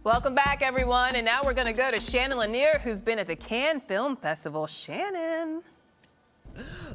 Welcome back, everyone. And now we're going to go to Shannon Lanier, who's been at the Cannes Film Festival. Shannon.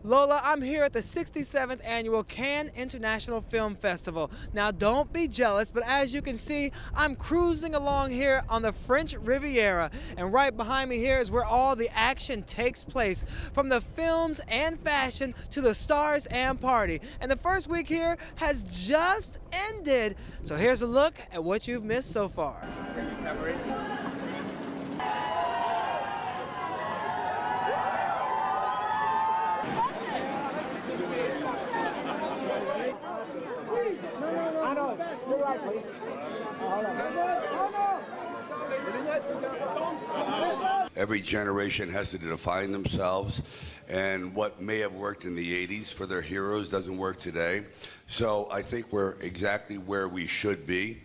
Lola, I'm here at the 67th Annual Cannes International Film Festival. Now, don't be jealous, but as you can see, I'm cruising along here on the French Riviera. And right behind me here is where all the action takes place, from the films and fashion to the stars and party. And the first week here has just ended. So here's a look at what you've missed so far. Every generation has to define themselves, and what may have worked in the 80s for their heroes doesn't work today. So I think we're exactly where we should be.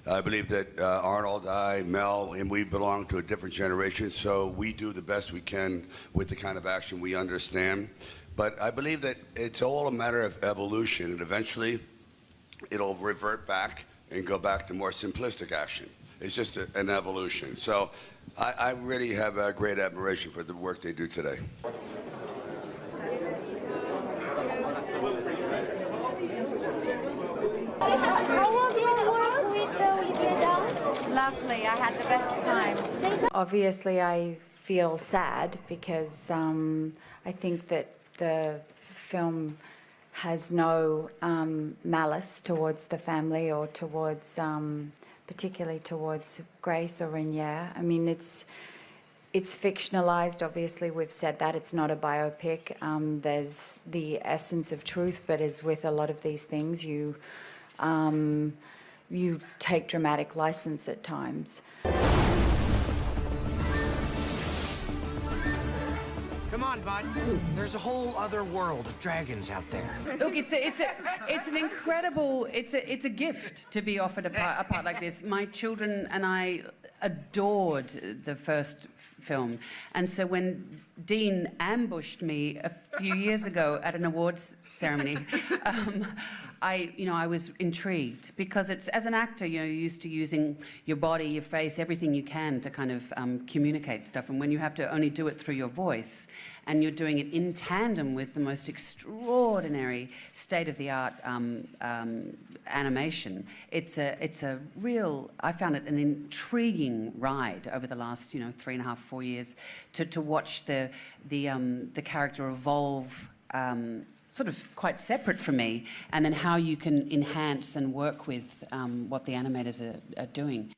I believe that Arnold, Mel, and we belong to a different generation, so we do the best we can with the kind of action we understand. But I believe that it's all a matter of evolution, and eventually it'll revert back and go back to more simplistic action. It's just an evolution. So I really have a great admiration for the work they do today. How was your world with Olivia Down? Lovely, I had the best time. Obviously, I feel sad because I think that the film has no malice towards the family or towards, particularly towards Grace or Rainier. I mean, it's fictionalized, obviously, we've said that. It's not a biopic. There's the essence of truth, but as with a lot of these things, you take dramatic license at times. Come on, bud. There's a whole other world of dragons out there. Look, it's an incredible, it's a gift to be offered a part like this. My children and I adored the first film, and so when Dean ambushed me a few years ago at an awards ceremony, I was intrigued, because it's, as an actor, you're used to using your body, your face, everything you can to kind of communicate stuff, and when you have to only do it through your voice, and you're doing it in tandem with the most extraordinary state-of-the-art animation, it's a real, I found it an intriguing ride over the last 3.5, 4 years to watch the character evolve sort of quite separate from me, and then how you can enhance and work with what the animators are doing.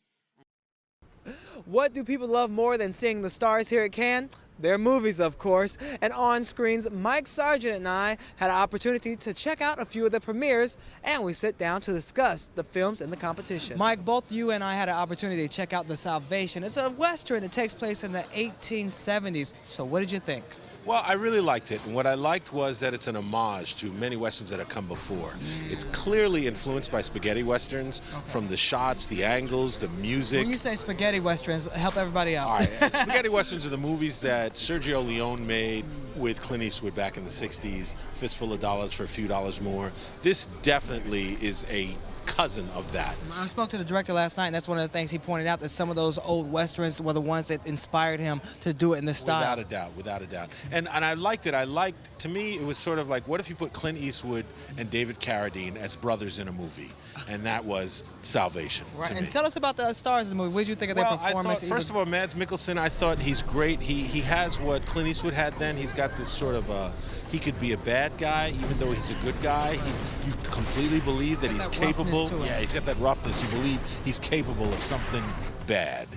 What do people love more than seeing the stars here at Cannes? Their movies, of course. And on screens, Mike Sargent and I had an opportunity to check out a few of the premieres, and we sit down to discuss the films in the competition. Mike, both you and I had an opportunity to check out The Salvation. It's a Western that takes place in the 1870s. So what did you think? Well, I really liked it, and what I liked was that it's an homage to many Westerns that have come before. It's clearly influenced by spaghetti Westerns, from the shots, the angles, the music. When you say spaghetti Westerns, help everybody out. All right, spaghetti Westerns are the movies that Sergio Leone made with Clint Eastwood back in the 60s, Fistful of Dollars for a few dollars more. This definitely is a cousin of that. I spoke to the director last night, and that's one of the things he pointed out, that some of those old Westerns were the ones that inspired him to do it in this style. Without a doubt, without a doubt. And I liked it. To me, it was sort of like, what if you put Clint Eastwood and David Carradine as brothers in a movie? And that was Salvation. Right. To and me. tell us about the stars of the movie. What did you think of their performance? I thought, first of all, Mads Mikkelsen, I thought he's great. He has what Clint Eastwood had then. He's got this sort of he could be a bad guy, even though he's a good guy. You completely believe that he's capable. Yeah, he's got that roughness. You believe he's capable of something bad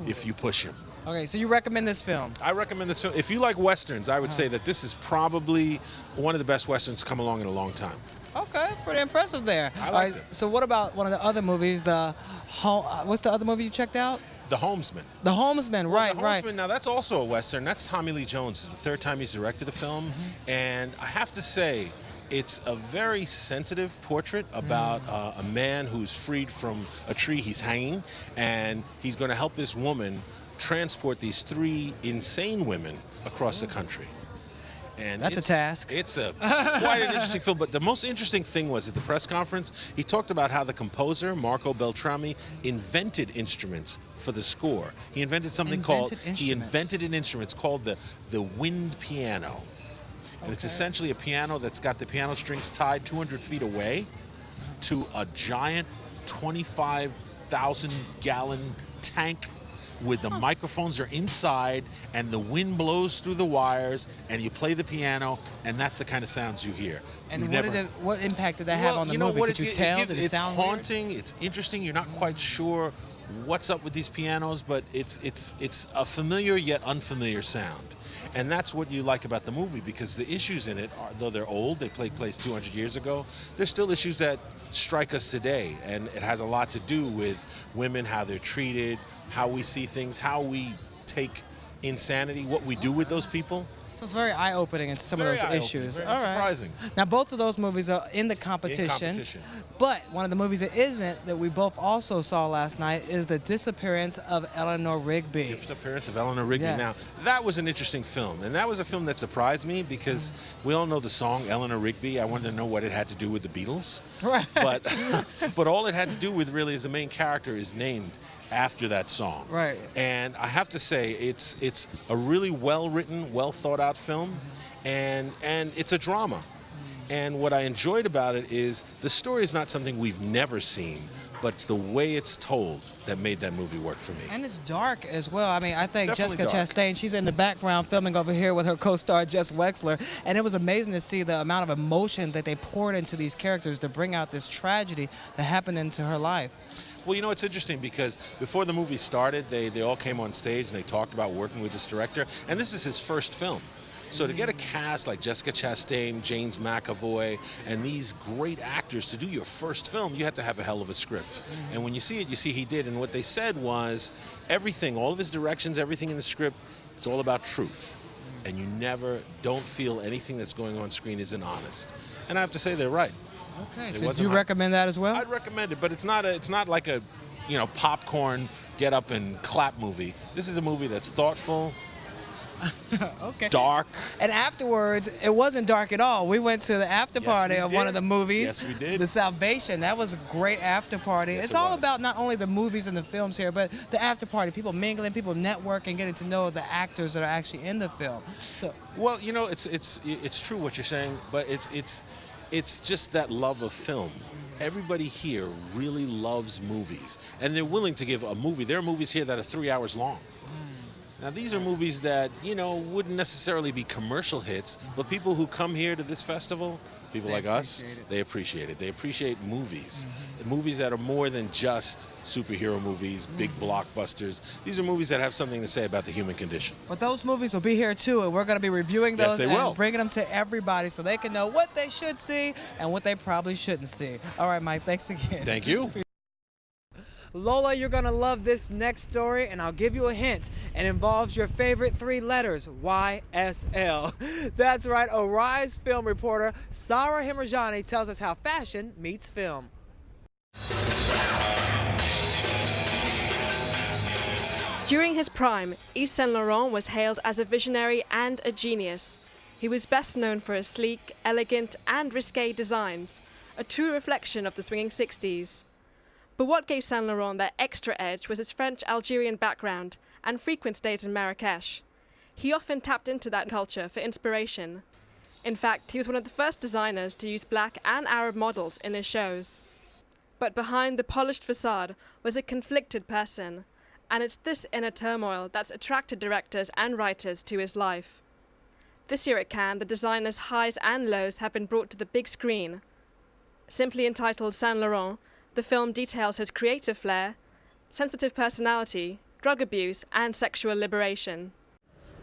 if you push him. Okay, so you recommend this film? I recommend this film. If you like Westerns, I would say that this is probably one of the best Westerns come along in a long time. Okay, pretty impressive there. I liked it. So what about one of the other movies, what's the other movie you checked out? The Homesman. The Homesman, right, The Homesman, now that's also a Western. That's Tommy Lee Jones. It's the third time he's directed a film. And I have to say, it's a very sensitive portrait about a man who's freed from a tree he's hanging, and he's going to help this woman transport these 3 insane women across the country. And That's a task. It's quite an interesting film. But the most interesting thing was at the press conference, he talked about how the composer, Marco Beltrami, invented instruments for the score. He invented something he invented an instrument called the wind piano. And it's essentially a piano that's got the piano strings tied 200 feet away to a giant 25,000-gallon tank with the microphones are inside and the wind blows through the wires and you play the piano and that's the kind of sounds you hear. And what impact did that have on the movie? Could you tell? Did it sound haunting. Weird? It's interesting. You're not quite sure what's up with these pianos, but it's a familiar yet unfamiliar sound. And that's what you like about the movie, because the issues in it, though they're old, they take place 200 years ago, there's still issues that strike us today. And it has a lot to do with women, how they're treated, how we see things, how we take insanity, what we do with those people. So it's very eye-opening in some of those issues. Very surprising. Now, both of those movies are in the competition. But one of the movies that isn't, that we both also saw last night, is The Disappearance of Eleanor Rigby. Disappearance of Eleanor Rigby. Yes. Now, that was an interesting film. And that was a film that surprised me because we all know the song Eleanor Rigby. I wanted to know what it had to do with the Beatles. Right. But all it had to do with really is the main character is named after that song. Right. And I have to say, it's a really well-written, well-thought-out film, and it's a drama. And what I enjoyed about it is the story is not something we've never seen, but it's the way it's told that made that movie work for me. And it's dark as well. I mean, I think Definitely Jessica dark. Chastain, she's in the background filming over here with her co-star Jess Wexler, and it was amazing to see the amount of emotion that they poured into these characters to bring out this tragedy that happened into her life. Well, you know, it's interesting because before the movie started, they all came on stage and they talked about working with this director, and this is his first film. So to get a cast like Jessica Chastain, James McAvoy, and these great actors to do your first film, you had to have a hell of a script. And when you see it, you see he did. And what they said was everything, all of his directions, everything in the script, it's all about truth. And you don't feel anything that's going on screen isn't honest. And I have to say they're right. Okay, so do you recommend that as well? I'd recommend it, but it's not like a, popcorn, get up and clap movie. This is a movie that's thoughtful, okay. dark. And afterwards, it wasn't dark at all. We went to the after party of one of the movies. Yes, we did. The Salvation. That was a great after party. Yes, it's it all was. about not only the movies and the films here, but the after party. People mingling, people networking, getting to know the actors that are actually in the film. So, well, it's true what you're saying, but it's just that love of film. Everybody here really loves movies, and they're willing to give a movie. There are movies here that are 3 hours long. Now, these are movies that, wouldn't necessarily be commercial hits, but people who come here to this festival, people like us, they appreciate it. They appreciate movies. Movies that are more than just superhero movies, big blockbusters. These are movies that have something to say about the human condition. but those movies will be here too, and we're going to be reviewing those Yes, they will. and bringing them to everybody so they can know what they should see and what they probably shouldn't see. All right, Mike, thanks again. Thank you. Lola, you're going to love this next story, and I'll give you a hint. It involves your favorite 3 letters, YSL. That's right, Arise film reporter Sarah Himrajani tells us how fashion meets film. During his prime, Yves Saint Laurent was hailed as a visionary and a genius. He was best known for his sleek, elegant, and risque designs, a true reflection of the swinging 60s. But what gave Saint Laurent that extra edge was his French-Algerian background and frequent stays in Marrakesh. He often tapped into that culture for inspiration. In fact, he was one of the first designers to use black and Arab models in his shows. But behind the polished facade was a conflicted person, and it's this inner turmoil that's attracted directors and writers to his life. This year at Cannes, the designer's highs and lows have been brought to the big screen. Simply entitled Saint Laurent, the film details his creative flair, sensitive personality, drug abuse, and sexual liberation.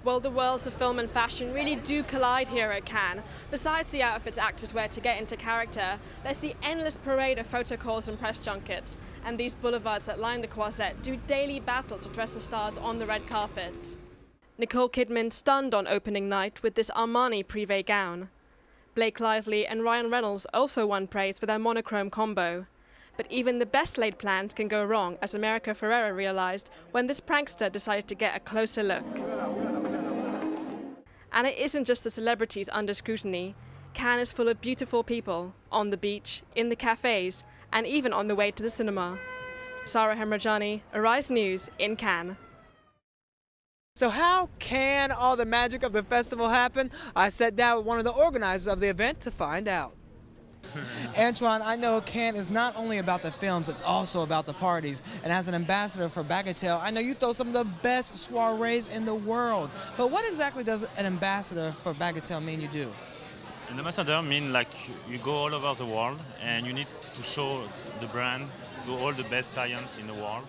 Well, the worlds of film and fashion really do collide here at Cannes. Besides the outfits actors wear to get into character, there's the endless parade of photo calls and press junkets, and these boulevards that line the Croisette do daily battle to dress the stars on the red carpet. Nicole Kidman stunned on opening night with this Armani privé gown. Blake Lively and Ryan Reynolds also won praise for their monochrome combo. But even the best laid plans can go wrong, as America Ferrera realized when this prankster decided to get a closer look. And it isn't just the celebrities under scrutiny. Cannes is full of beautiful people, on the beach, in the cafes, and even on the way to the cinema. Sarah Hemrajani, Arise News in Cannes. So how can all the magic of the festival happen? I sat down with one of the organizers of the event to find out. Antoine, I know Cannes is not only about the films, it's also about the parties. And as an ambassador for Bagatelle, I know you throw some of the best soirees in the world. But what exactly does an ambassador for Bagatelle mean you do? An ambassador means like you go all over the world and you need to show the brand to all the best clients in the world.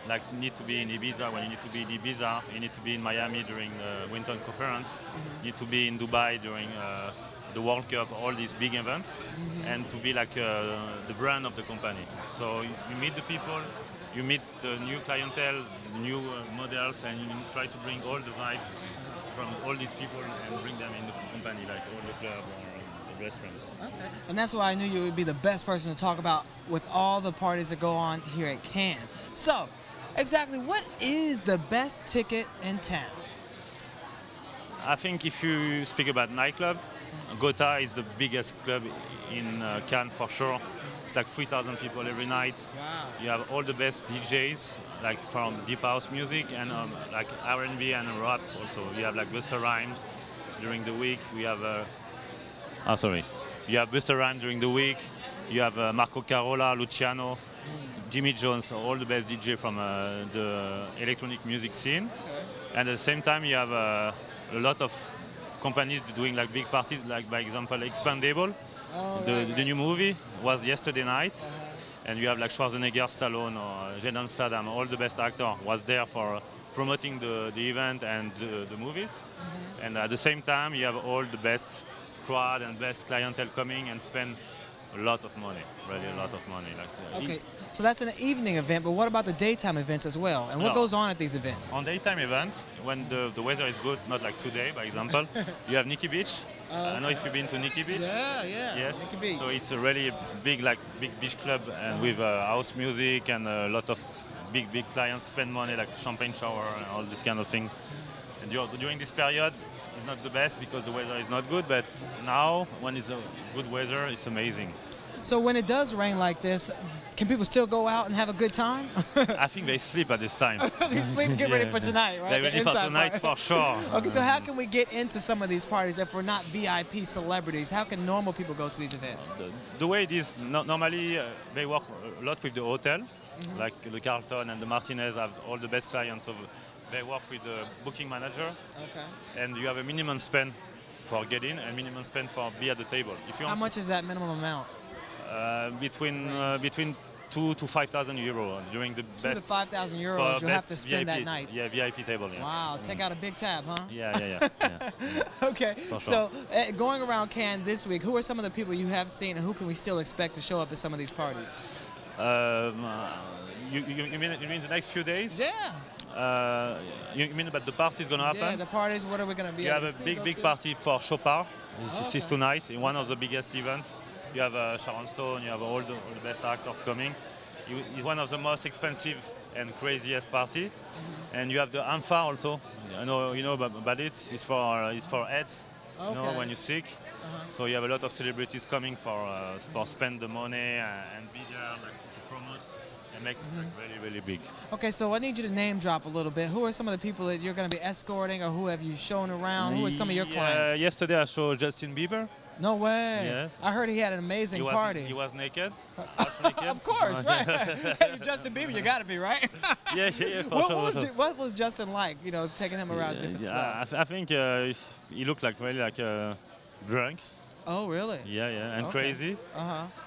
Like you need to be in Ibiza when you need to be in Ibiza, you need to be in Miami during the Winter Conference, you need to be in Dubai during the World Cup, all these big events, and to be like the brand of the company. So you meet the people, you meet the new clientele, the new models, and you try to bring all the vibes from all these people and bring them in the company, like all the club or the restaurants. Okay. And that's why I knew you would be the best person to talk about with all the parties that go on here at Cannes. So, exactly what is the best ticket in town? I think if you speak about nightclub, Gotha is the biggest club in Cannes for sure. It's like 3,000 people every night. Wow. You have all the best DJs, like from deep house music and like R&B and rap also. You have like Busta Rhymes during the week. We have You have Busta Rhymes during the week. You have Marco Carola, Luciano, Jimmy Jones, all the best DJ from the electronic music scene. Okay. And at the same time, you have a lot of companies doing like big parties, like by example Expandable. The new movie was yesterday night, and you have like Schwarzenegger, Stallone, or Jason Statham, all the best actors was there for promoting the event and the movies. And at the same time, you have all the best crowd and best clientele coming and spend a lot of money, really a lot of money. Okay, so that's an evening event, but what about the daytime events as well? And what goes on at these events? On daytime events, when the weather is good, not like today, by example, you have Nikki Beach. I don't know if you've been to Nikki Beach. Yeah. Yes. Nikki Beach. So it's a really big beach club, and with house music and a lot of big clients spend money, like champagne shower and all this kind of thing. And during this period, it's not the best because the weather is not good, but now when it's a good weather, it's amazing. So when it does rain like this, can people still go out and have a good time? I think they sleep at this time. They sleep and get ready for tonight, right? They're ready for tonight for sure. Okay, so how can we get into some of these parties if we're not VIP celebrities? How can normal people go to these events? The way it is, normally they work a lot with the hotel, like the Carlton and the Martinez have all the best clients. So they work with the booking manager, and you have a minimum spend for getting and minimum spend for be at the table. If you How much is that minimum amount? Between 2,000 to 5,000 euro during the 2,000 to 5,000 euros you have to spend VIP, that night. Yeah, VIP table. Yeah. Wow, take out a big tab, huh? Yeah. Okay, For so going around Cannes this week, who are some of the people you have seen, and who can we still expect to show up at some of these parties? You mean the next few days? Yeah. You mean about the parties going to happen? Yeah, the parties. What are we going to be? You have a big party for Chopard. This is tonight in one of the biggest events. You have Sharon Stone, you have all the best actors coming. It's one of the most expensive and craziest party. And you have the ANFA also. I know you know about it. It's for AIDS. You know, when you're sick. So you have a lot of celebrities coming for spend the money and be there to promote and make it really big. Okay, so I need you to name drop a little bit. Who are some of the people that you're going to be escorting, or who have you shown around? Who are some of your clients? Yesterday I saw Justin Bieber. No way. Yes. I heard he had an amazing party. He was naked. Half naked. Of course, right. Hey, Justin Bieber, you got to be, right? Yeah, for sure. What was Justin like, you know, taking him around different stuff? I think he looked like really like drunk. Oh, really? Yeah, and crazy.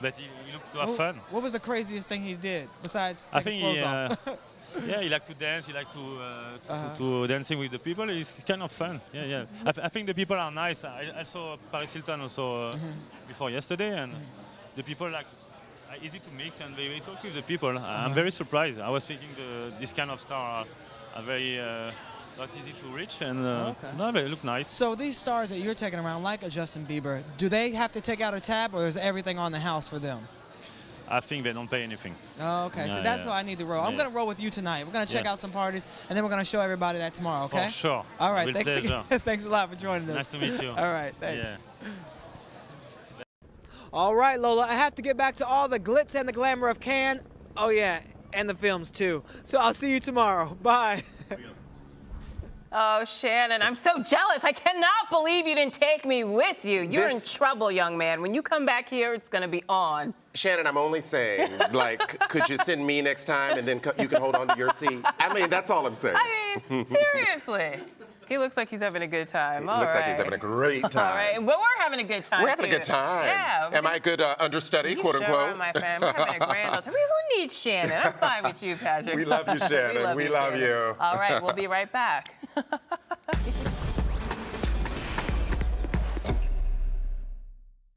But he looked to have fun. What was the craziest thing he did besides take his clothes off? Yeah, he liked to dance. He liked to dancing with the people. It's kind of fun. Yeah. I think the people are nice. I saw Paris Hilton also before yesterday, and the people are easy to mix, and they talk with the people. I'm very surprised. I was thinking this kind of star are very not easy to reach, and no, they look nice. So these stars that you're taking around, like a Justin Bieber, do they have to take out a tab, or is everything on the house for them? I think they don't pay anything. Oh, okay. So that's why I need to roll. I'm Yeah. going to roll with you tonight. We're going to check out some parties, and then we're going to show everybody that tomorrow, okay? For sure. All right. With Thanks pleasure. thanks a lot for joining us. Nice to meet you. All right. Thanks. Yeah. All right, Lola, I have to get back to all the glitz and the glamour of Cannes. Oh, yeah, and the films, too. So I'll see you tomorrow. Bye. Oh, Shannon, I'm so jealous. I cannot believe you didn't take me with you. You're in trouble, young man. When you come back here, it's going to be on. Shannon, I'm only saying, like, could you send me next time and then you can hold on to your seat? I mean, that's all I'm saying. I mean, seriously. He looks like he's having a good time. All Looks right. like he's having a great time. All right. Well, we're having a good time, We're having too. a good time. Yeah. Am I a good understudy, quote Sure unquote? are, my friend. We're having a grand old time. I mean, who needs Shannon? I'm fine with you, Patrick. We love you, Shannon. We love you. You. All right. We'll be right back.